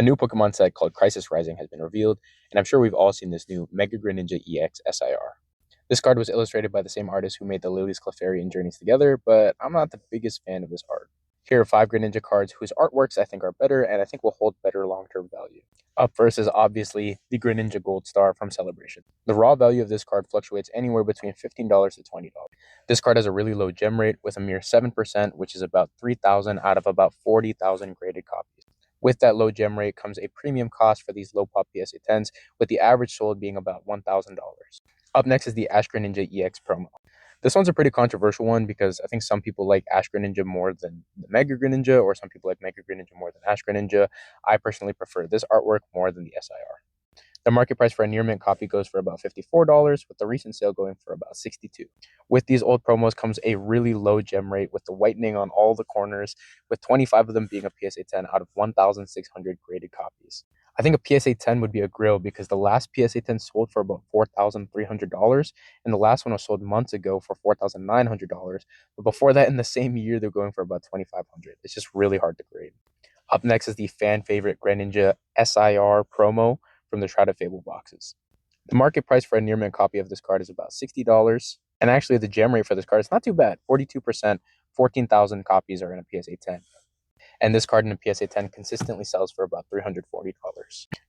A new Pokemon set called Crisis Rising has been revealed, and I'm sure we've all seen this new Mega Greninja EX SIR. This card was illustrated by the same artist who made the Lilies Clefairy and Journeys together, but I'm not the biggest fan of this art. Here are 5 Greninja cards whose artworks I think are better and I think will hold better long-term value. Up first is obviously the Greninja Gold Star from Celebration. The raw value of this card fluctuates anywhere between $15 to $20. This card has a really low gem rate with a mere 7%, which is about 3,000 out of about 40,000 graded copies. With that low gem rate comes a premium cost for these low pop PSA 10s, with the average sold being about $1,000. Up next is the Ash Greninja EX promo. This one's a pretty controversial one because I think some people like Ash Greninja more than the Mega Greninja, or some people like Mega Greninja more than Ash Greninja. I personally prefer this artwork more than the SIR. The market price for a near mint copy goes for about $54, with the recent sale going for about $62. With these old promos comes a really low gem rate with the whitening on all the corners, with 25 of them being a PSA 10 out of 1,600 graded copies. I think a PSA 10 would be a grill because the last PSA 10 sold for about $4,300, and the last one was sold months ago for $4,900. But before that, in the same year, they're going for about $2,500. It's just really hard to grade. Up next is the fan favorite Greninja SIR promo from the Shrouded Fable boxes. The market price for a near mint copy of this card is about $60, and actually the gem rate for this card is not too bad, 42%, 14,000 copies are in a PSA 10. And this card in a PSA 10 consistently sells for about $340.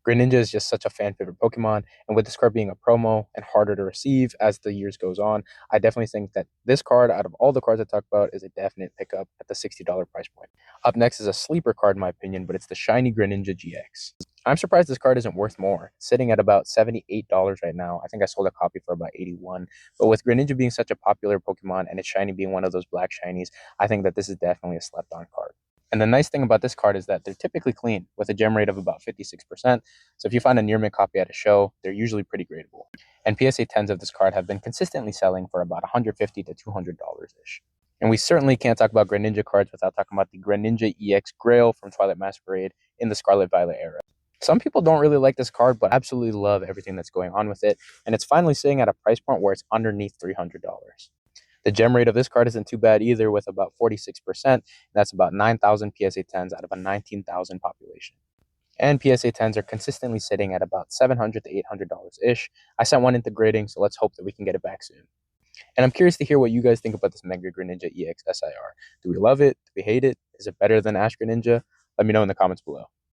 Greninja is just such a fan favorite Pokemon, and with this card being a promo and harder to receive as the years goes on, I definitely think that this card, out of all the cards I talk about, is a definite pickup at the $60 price point. Up next is a sleeper card in my opinion, but it's the shiny Greninja GX. I'm surprised this card isn't worth more. It's sitting at about $78 right now. I think I sold a copy for about $81. But with Greninja being such a popular Pokemon and its shiny being one of those black shinies, I think that this is definitely a slept on card. And the nice thing about this card is that they're typically clean with a gem rate of about 56%. So if you find a near mint copy at a show, they're usually pretty gradable. And PSA 10s of this card have been consistently selling for about $150 to $200-ish. And we certainly can't talk about Greninja cards without talking about the Greninja EX Grail from Twilight Masquerade in the Scarlet Violet era. Some people don't really like this card, but absolutely love everything that's going on with it. And it's finally sitting at a price point where it's underneath $300. The gem rate of this card isn't too bad either, with about 46%. That's about 9,000 PSA 10s out of a 19,000 population. And PSA 10s are consistently sitting at about $700 to $800-ish. I sent one into grading, so let's hope that we can get it back soon. And I'm curious to hear what you guys think about this Mega Greninja EX SIR. Do we love it? Do we hate it? Is it better than Ash Greninja? Let me know in the comments below.